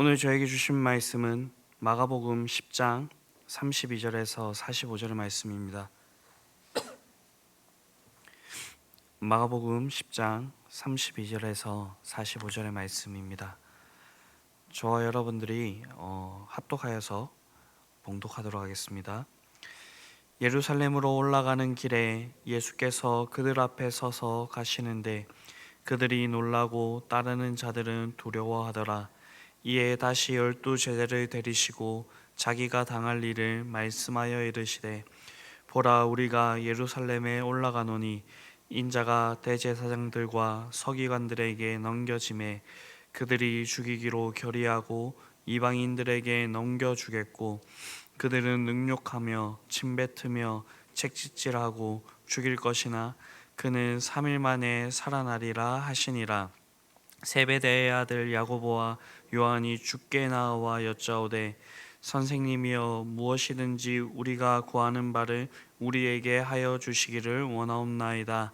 오늘 저에게 주신 말씀은 마가복음 10장 32절에서 45절의 말씀입니다. 마가복음 10장 32절에서 45절의 말씀입니다. 저와 여러분들이 합독하여서 봉독하도록 하겠습니다. 예루살렘으로 올라가는 길에 예수께서 그들 앞에 서서 가시는데 그들이 놀라고 따르는 자들은 두려워하더라. 이에 다시 12 제자를 데리시고 자기가 당할 일을 말씀하여 이르시되, 보라, 우리가 예루살렘에 올라가노니 인자가 대제사장들과 서기관들에게 넘겨짐에 그들이 죽이기로 결의하고 이방인들에게 넘겨주겠고, 그들은 능욕하며 침뱉으며 책짓질하고 죽일 것이나 그는 3일 만에 살아나리라 하시니라. 세베대의 아들 야고보와 요한이 주께 나와 여짜오되, 선생님이여, 무엇이든지 우리가 구하는 바를 우리에게 하여 주시기를 원하옵나이다.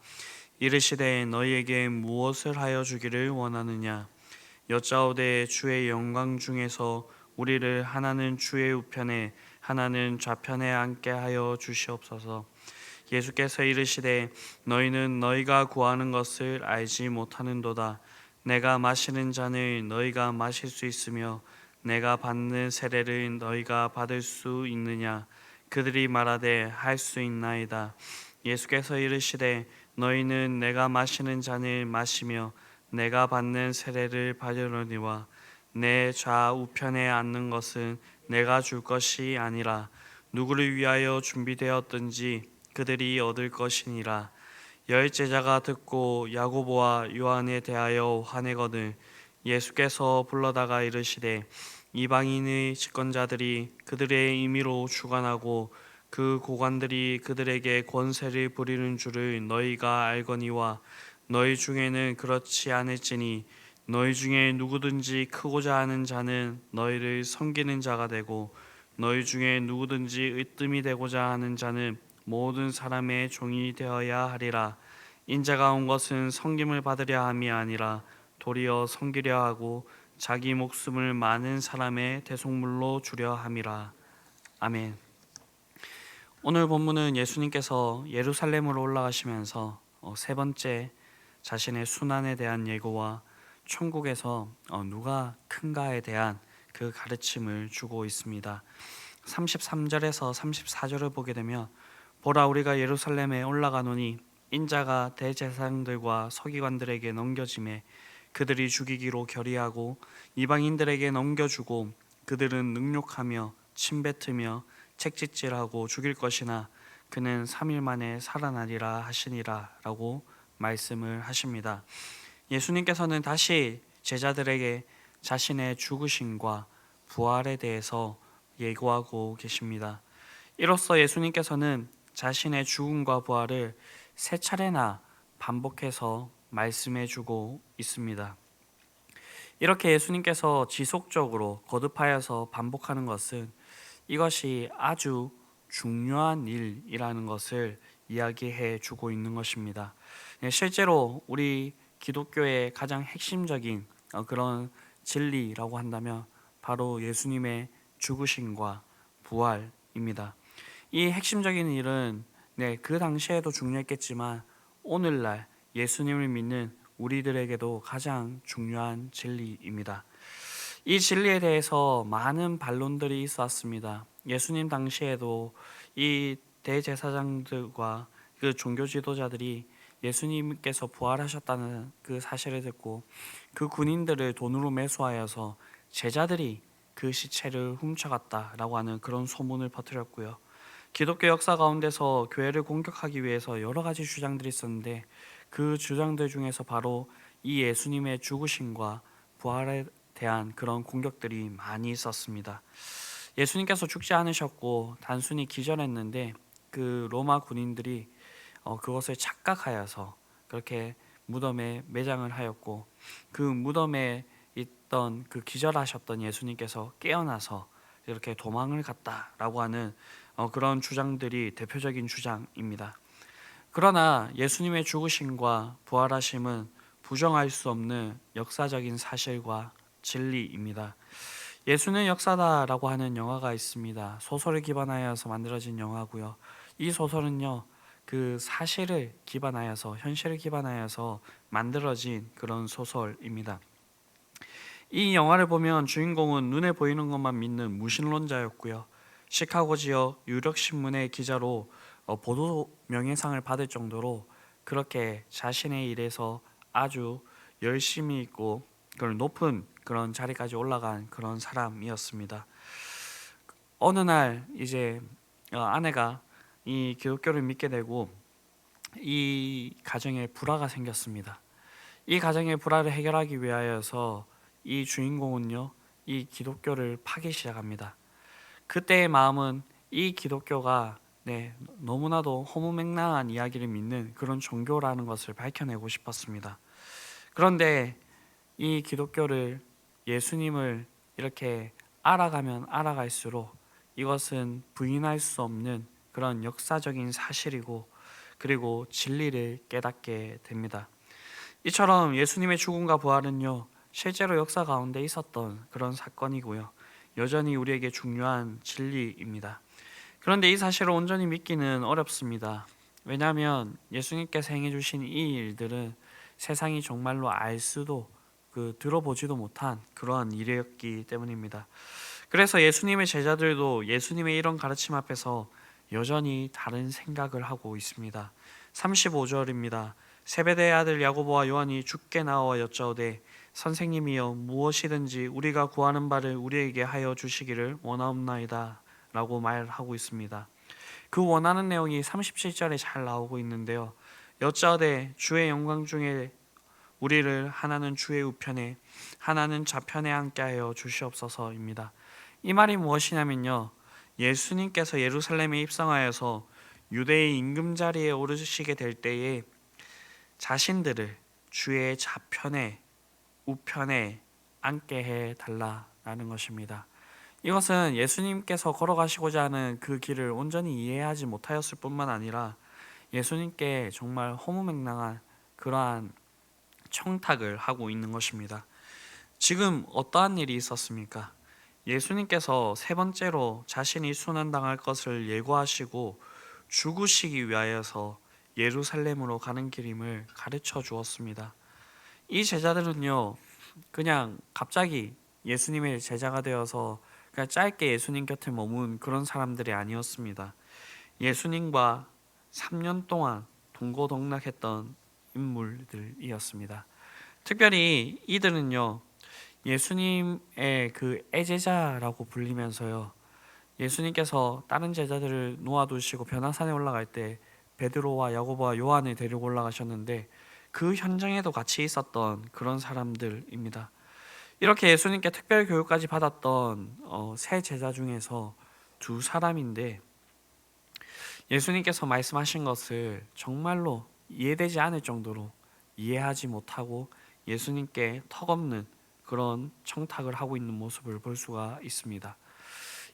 이르시되, 너희에게 무엇을 하여 주기를 원하느냐? 여짜오되, 주의 영광 중에서 우리를 하나는 주의 우편에 하나는 좌편에 앉게 하여 주시옵소서. 예수께서 이르시되, 너희는 너희가 구하는 것을 알지 못하는도다. 내가 마시는 잔을 너희가 마실 수 있으며 내가 받는 세례를 너희가 받을 수 있느냐? 그들이 말하되, 할 수 있나이다. 예수께서 이르시되, 너희는 내가 마시는 잔을 마시며 내가 받는 세례를 받으려니와 내 좌우편에 앉는 것은 내가 줄 것이 아니라 누구를 위하여 준비되었든지 그들이 얻을 것이니라. 열 제자가 듣고 야고보와 요한에 대하여 화내거늘 예수께서 불러다가 이르시되, 이방인의 집권자들이 그들의 임의로 주관하고 그 고관들이 그들에게 권세를 부리는 줄을 너희가 알거니와 너희 중에는 그렇지 않을지니, 너희 중에 누구든지 크고자 하는 자는 너희를 섬기는 자가 되고, 너희 중에 누구든지 으뜸이 되고자 하는 자는 모든 사람의 종이 되어야 하리라. 인자가 온 것은 섬김을 받으려 함이 아니라 도리어 섬기려 하고 자기 목숨을 많은 사람의 대속물로 주려 함이라. 아멘. 오늘 본문은 예수님께서 예루살렘으로 올라가시면서 세 번째 자신의 순환에 대한 예고와 천국에서 누가 큰가에 대한 그 가르침을 주고 있습니다. 33절에서 34절을 보게 되면, 보라, 우리가 예루살렘에 올라가노니 인자가 대제사장들과 서기관들에게 넘겨짐에 그들이 죽이기로 결의하고 이방인들에게 넘겨주고 그들은 능욕하며 침뱉으며 책짓질하고 죽일 것이나 그는 3일 만에 살아나리라 하시니라 라고 말씀을 하십니다. 예수님께서는 다시 제자들에게 자신의 죽으심과 부활에 대해서 예고하고 계십니다. 이로써 예수님께서는 자신의 죽음과 부활을 세 차례나 반복해서 말씀해주고 있습니다. 이렇게 예수님께서 지속적으로 거듭하여서 반복하는 것은 이것이 아주 중요한 일이라는 것을 이야기해 주고 있는 것입니다. 실제로 우리 기독교의 가장 핵심적인 그런 진리라고 한다면 바로 예수님의 죽으심과 부활입니다. 이 핵심적인 일은 그 당시에도 중요했겠지만 오늘날 예수님을 믿는 우리들에게도 가장 중요한 진리입니다. 이 진리에 대해서 많은 반론들이 있었습니다. 예수님 당시에도 이 대제사장들과 그 종교 지도자들이 예수님께서 부활하셨다는 그 사실을 듣고 그 군인들을 돈으로 매수하여서 제자들이 그 시체를 훔쳐갔다라고 하는 그런 소문을 퍼뜨렸고요. 기독교 역사 가운데서 교회를 공격하기 위해서 여러 가지 주장들이 있었는데 그 주장들 중에서 바로 이 예수님의 죽으심과 부활에 대한 그런 공격들이 많이 있었습니다. 예수님께서 죽지 않으셨고 단순히 기절했는데 그 로마 군인들이 그것을 착각하여서 그렇게 무덤에 매장을 하였고, 그 무덤에 있던 그 기절하셨던 예수님께서 깨어나서 이렇게 도망을 갔다라고 하는 그런 주장들이 대표적인 주장입니다. 그러나 예수님의 죽으심과 부활하심은 부정할 수 없는 역사적인 사실과 진리입니다. 예수는 역사다라고 하는 영화가 있습니다. 소설을 기반하여서 만들어진 영화고요. 이 소설은요, 그 사실을 기반하여서, 현실을 기반하여서 만들어진 그런 소설입니다. 이 영화를 보면 주인공은 눈에 보이는 것만 믿는 무신론자였고요. 시카고 지역 유력신문의 기자로 보도 명예상을 받을 정도로 그렇게 자신의 일에서 아주 열심히 있고 그런 높은 그런 자리까지 올라간 그런 사람이었습니다. 어느 날 이제 아내가 이 기독교를 믿게 되고 이 가정에 불화가 생겼습니다. 이 가정의 불화를 해결하기 위하여서 이 주인공은요, 이 기독교를 파기 시작합니다. 그때의 마음은 이 기독교가 너무나도 허무맹랑한 이야기를 믿는 그런 종교라는 것을 밝혀내고 싶었습니다. 그런데 이 기독교를, 예수님을 이렇게 알아가면 알아갈수록 이것은 부인할 수 없는 그런 역사적인 사실이고 그리고 진리를 깨닫게 됩니다. 이처럼 예수님의 죽음과 부활은요, 실제로 역사 가운데 있었던 그런 사건이고요, 여전히 우리에게 중요한 진리입니다. 그런데 이 사실을 온전히 믿기는 어렵습니다. 왜냐하면 예수님께서 행해 주신 이 일들은 세상이 정말로 알 수도 들어보지도 못한 그러한 일이었기 때문입니다. 그래서 예수님의 제자들도 예수님의 이런 가르침 앞에서 여전히 다른 생각을 하고 있습니다. 35절입니다. 세베대의 아들 야고보와 요한이 주께 나와 여짜오되 선생님이여 무엇이든지 우리가 구하는 바를 우리에게 하여 주시기를 원하옵나이다 라고 말하고 있습니다. 그 원하는 내용이 37절에 잘 나오고 있는데요, 여짜오되 주의 영광 중에 우리를 하나는 주의 우편에 하나는 좌편에 앉게 하여 주시옵소서입니다. 이 말이 무엇이냐면요, 예수님께서 예루살렘에 입성하여서 유대의 임금자리에 오르시게 될 때에 자신들을 주의 좌편에 우편에 앉게 해달라라는 것입니다. 이것은 예수님께서 걸어가시고자 하는 그 길을 온전히 이해하지 못하였을 뿐만 아니라 예수님께 정말 허무맹랑한 그러한 청탁을 하고 있는 것입니다. 지금 어떠한 일이 있었습니까? 예수님께서 세 번째로 자신이 순환당할 것을 예고하시고 죽으시기 위하여서 예루살렘으로 가는 길임을 가르쳐 주었습니다. 이 제자들은요, 그냥 갑자기 예수님의 제자가 되어서 그냥 짧게 예수님 곁에 머문 그런 사람들이 아니었습니다. 예수님과 3년 동안 동고동락했던 인물들이었습니다. 특별히 이들은요, 예수님의 그 애제자라고 불리면서요, 예수님께서 다른 제자들을 놓아두시고 변화산에 올라갈 때 베드로와 야고보와 요한을 데리고 올라가셨는데 그 현장에도 같이 있었던 그런 사람들입니다. 이렇게 예수님께 특별 교육까지 받았던 세 제자 중에서 두 사람인데 예수님께서 말씀하신 것을 정말로 이해되지 않을 정도로 이해하지 못하고 예수님께 턱없는 그런 청탁을 하고 있는 모습을 볼 수가 있습니다.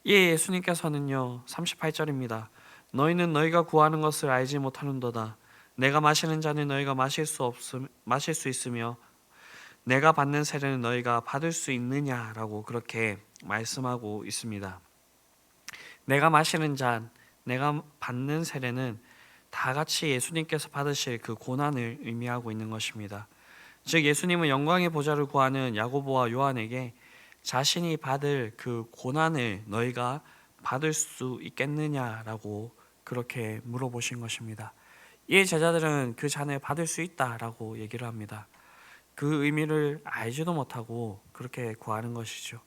이에 예수님께서는요, 38절입니다. 너희는 너희가 구하는 것을 알지 못하는도다. 내가 마시는 잔을 너희가 마실 수 있으며 내가 받는 세례는 너희가 받을 수 있느냐라고 그렇게 말씀하고 있습니다. 내가 마시는 잔, 내가 받는 세례는 다 같이 예수님께서 받으실 그 고난을 의미하고 있는 것입니다. 즉 예수님은 영광의 보좌를 구하는 야고보와 요한에게 자신이 받을 그 고난을 너희가 받을 수 있겠느냐라고 그렇게 물어보신 것입니다. 이 제자들은 그 잔을 받을 수 있다라고 얘기를 합니다. 그 의미를 알지도 못하고 그렇게 구하는 것이죠.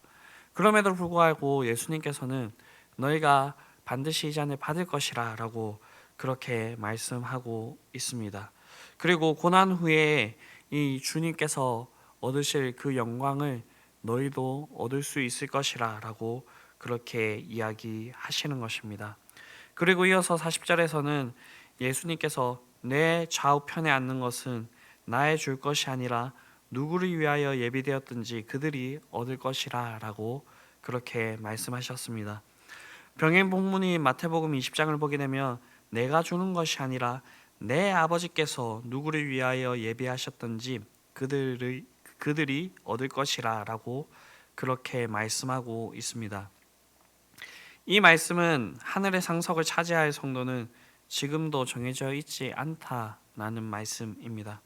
그럼에도 불구하고 예수님께서는 너희가 반드시 이 잔을 받을 것이라 라고 그렇게 말씀하고 있습니다. 그리고 고난 후에 이 주님께서 얻으실 그 영광을 너희도 얻을 수 있을 것이라 라고 그렇게 이야기하시는 것입니다. 그리고 이어서 40절에서는 예수님께서 내 좌우편에 앉는 것은 나의 줄 것이 아니라 누구를 위하여 예비되었든지 그들이 얻을 것이라 라고 그렇게 말씀하셨습니다. 병행 본문인 마태복음 20장을 보게 되면 내가 주는 것이 아니라 내 아버지께서 누구를 위하여 예비하셨든지 그들이 얻을 것이라 라고 그렇게 말씀하고 있습니다. 이 말씀은 하늘의 상석을 차지할 성도는 지금도 정해져 있지 않다라는 말씀입니다.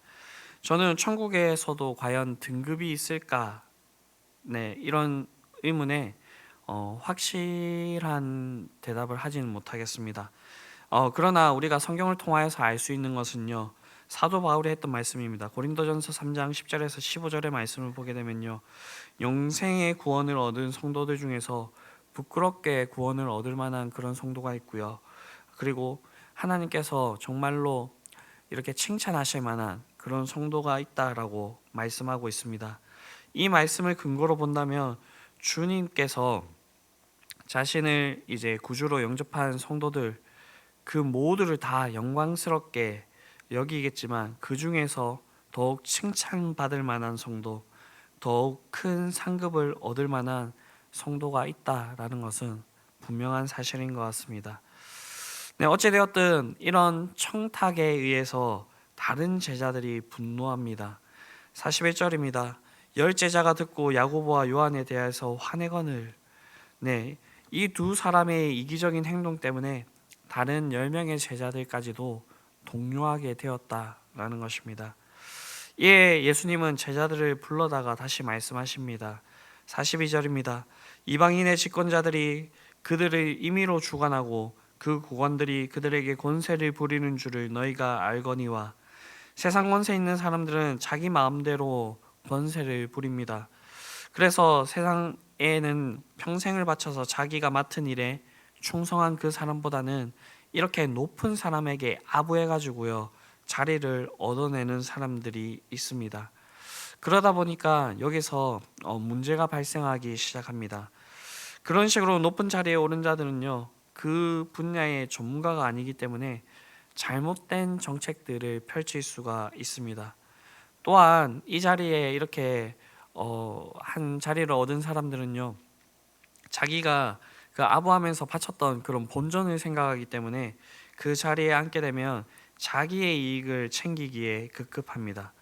저는 천국에서도 과연 등급이 있을까? 네, 이런 의문에 확실한 대답을 하지는 못하겠습니다. 그러나 우리가 성경을 통하여서 알 수 있는 것은요, 사도 바울이 했던 말씀입니다. 고린도전서 3장 10절에서 15절의 말씀을 보게 되면요, 영생의 구원을 얻은 성도들 중에서 부끄럽게 구원을 얻을 만한 그런 성도가 있고요. 그리고 하나님께서 정말로 이렇게 칭찬하실 만한 그런 성도가 있다라고 말씀하고 있습니다. 이 말씀을 근거로 본다면 주님께서 자신을 이제 구주로 영접한 성도들 그 모두를 다 영광스럽게 여기겠지만 그 중에서 더욱 칭찬받을 만한 성도, 더욱 큰 상급을 얻을 만한 성도가 있다라는 것은 분명한 사실인 것 같습니다. 네, 어찌되었든 이런 청탁에 의해서 다른 제자들이 분노합니다. 41절입니다. 열 제자가 듣고 야고보와 요한에 대해서 화내거늘. 네, 이 두 사람의 이기적인 행동 때문에 다른 10명의 제자들까지도 동요하게 되었다라는 것입니다. 예, 예수님은 제자들을 불러다가 다시 말씀하십니다. 42절입니다. 이방인의 집권자들이 그들을 임의로 주관하고 그 고관들이 그들에게 권세를 부리는 줄을 너희가 알거니와 세상 권세 있는 사람들은 자기 마음대로 권세를 부립니다. 그래서 세상에는 평생을 바쳐서 자기가 맡은 일에 충성한 그 사람보다는 이렇게 높은 사람에게 아부해가지고요 자리를 얻어내는 사람들이 있습니다. 그러다 보니까 여기서 문제가 발생하기 시작합니다. 그런 식으로 높은 자리에 오른 자들은요 그 분야의 전문가가 아니기 때문에 잘못된 정책들을 펼칠 수가 있습니다. 또한 이 자리에 이렇게 한 자리를 얻은 사람들은요 자기가 그 아부하면서 바쳤던 그런 본전을 생각하기 때문에 그 자리에 앉게 되면 자기의 이익을 챙기기에 급급합니다.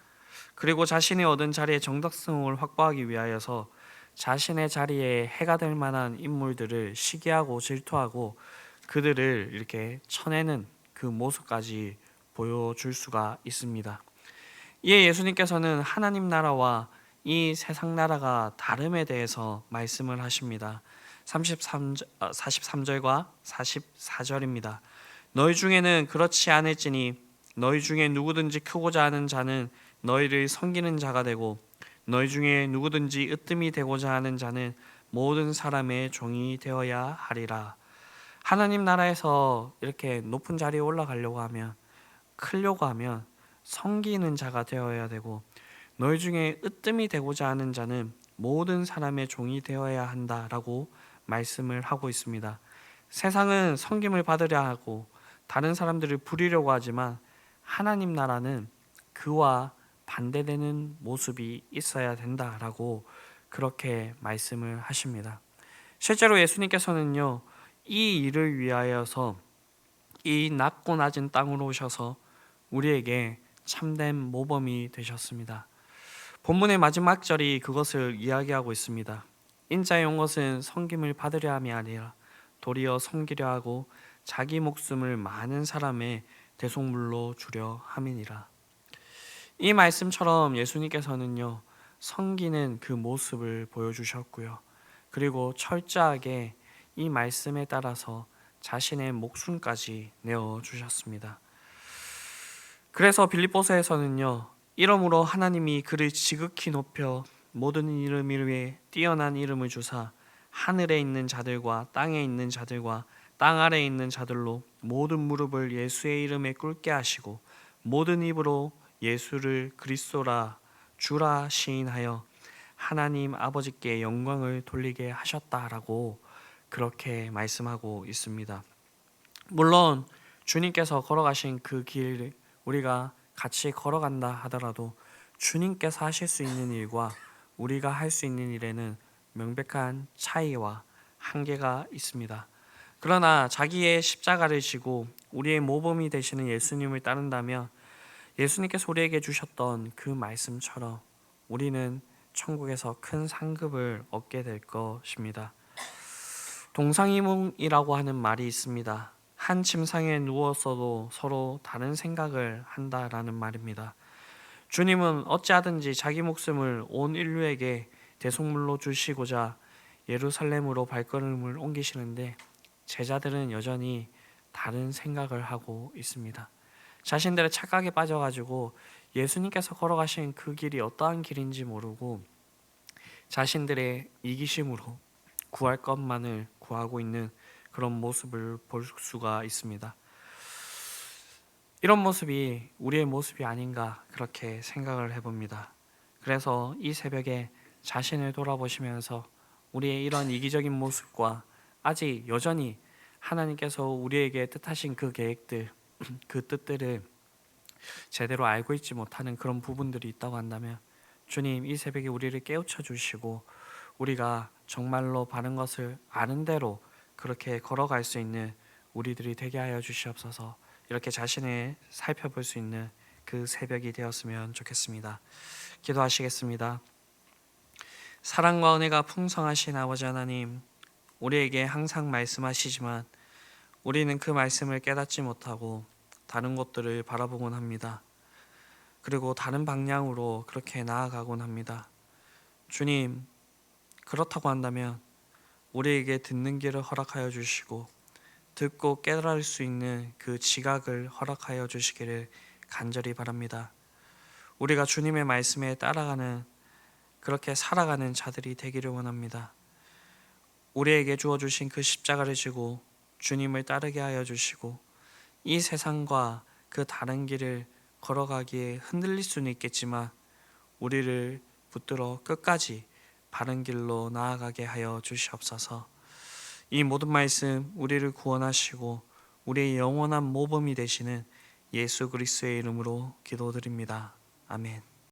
그리고 자신이 얻은 자리의 정당성을 확보하기 위하여서 자신의 자리에 해가 될 만한 인물들을 시기하고 질투하고 그들을 이렇게 쳐내는 그 모습까지 보여줄 수가 있습니다. 이에 예수님께서는 하나님 나라와 이 세상 나라가 다름에 대해서 말씀을 하십니다. 43절과 44절입니다. 너희 중에는 그렇지 않을지니 너희 중에 누구든지 크고자 하는 자는 너희를 섬기는 자가 되고 너희 중에 누구든지 으뜸이 되고자 하는 자는 모든 사람의 종이 되어야 하리라. 하나님 나라에서 이렇게 높은 자리에 올라가려고 하면 크려고 하면 섬기는 자가 되어야 되고 너희 중에 으뜸이 되고자 하는 자는 모든 사람의 종이 되어야 한다라고 말씀을 하고 있습니다. 세상은 섬김을 받으려 하고 다른 사람들을 부리려고 하지만 하나님 나라는 그와 반대되는 모습이 있어야 된다라고 그렇게 말씀을 하십니다. 실제로 예수님께서는요 이 일을 위하여서 이 낮고 낮은 땅으로 오셔서 우리에게 참된 모범이 되셨습니다. 본문의 마지막 절이 그것을 이야기하고 있습니다. 인자의 온 것은 섬김을 받으려 함이 아니라 도리어 섬기려 하고 자기 목숨을 많은 사람의 대속물로 주려 함이니라. 이 말씀처럼 예수님께서는요 섬기는 그 모습을 보여주셨고요. 그리고 철저하게 이 말씀에 따라서 자신의 목숨까지 내어주셨습니다. 그래서 빌립보서에서는요 이러므로 하나님이 그를 지극히 높여 모든 이름 위에 뛰어난 이름을 주사 하늘에 있는 자들과 땅에 있는 자들과 땅 아래에 있는 자들로 모든 무릎을 예수의 이름에 꿇게 하시고 모든 입으로 예수를 그리스도라 주라 시인하여 하나님 아버지께 영광을 돌리게 하셨다라고 그렇게 말씀하고 있습니다. 물론 주님께서 걸어가신 그 길 우리가 같이 걸어간다 하더라도 주님께서 하실 수 있는 일과 우리가 할 수 있는 일에는 명백한 차이와 한계가 있습니다. 그러나 자기의 십자가를 지고 우리의 모범이 되시는 예수님을 따른다면 예수님께서 우리에게 주셨던 그 말씀처럼 우리는 천국에서 큰 상급을 얻게 될 것입니다. 동상이몽이라고 하는 말이 있습니다. 한 침상에 누웠어도 서로 다른 생각을 한다라는 말입니다. 주님은 어찌하든지 자기 목숨을 온 인류에게 대속물로 주시고자 예루살렘으로 발걸음을 옮기시는데 제자들은 여전히 다른 생각을 하고 있습니다. 자신들의 착각에 빠져가지고 예수님께서 걸어가신 그 길이 어떠한 길인지 모르고 자신들의 이기심으로 구할 것만을 구하고 있는 그런 모습을 볼 수가 있습니다. 이런 모습이 우리의 모습이 아닌가 그렇게 생각을 해봅니다. 그래서 이 새벽에 자신을 돌아보시면서 우리의 이런 이기적인 모습과 아직 여전히 하나님께서 우리에게 뜻하신 그 계획들, 그 뜻들을 제대로 알고 있지 못하는 그런 부분들이 있다고 한다면 주님 이 새벽에 우리를 깨우쳐 주시고 우리가 정말로 바른 것을 아는 대로 그렇게 걸어갈 수 있는 우리들이 되게 하여 주시옵소서. 이렇게 자신을 살펴볼 수 있는 그 새벽이 되었으면 좋겠습니다. 기도하시겠습니다. 사랑과 은혜가 풍성하신 아버지 하나님, 우리에게 항상 말씀하시지만 우리는 그 말씀을 깨닫지 못하고 다른 것들을 바라보곤 합니다. 그리고 다른 방향으로 그렇게 나아가곤 합니다. 주님, 그렇다고 한다면 우리에게 듣는 길을 허락하여 주시고 듣고 깨달을 수 있는 그 지각을 허락하여 주시기를 간절히 바랍니다. 우리가 주님의 말씀에 따라가는 그렇게 살아가는 자들이 되기를 원합니다. 우리에게 주어주신 그 십자가를 지고 주님을 따르게 하여 주시고 이 세상과 그 다른 길을 걸어가기에 흔들릴 수는 있겠지만 우리를 붙들어 끝까지 바른 길로 나아가게 하여 주시옵소서. 이 모든 말씀 우리를 구원하시고 우리의 영원한 모범이 되시는 예수 그리스도의 이름으로 기도드립니다. 아멘.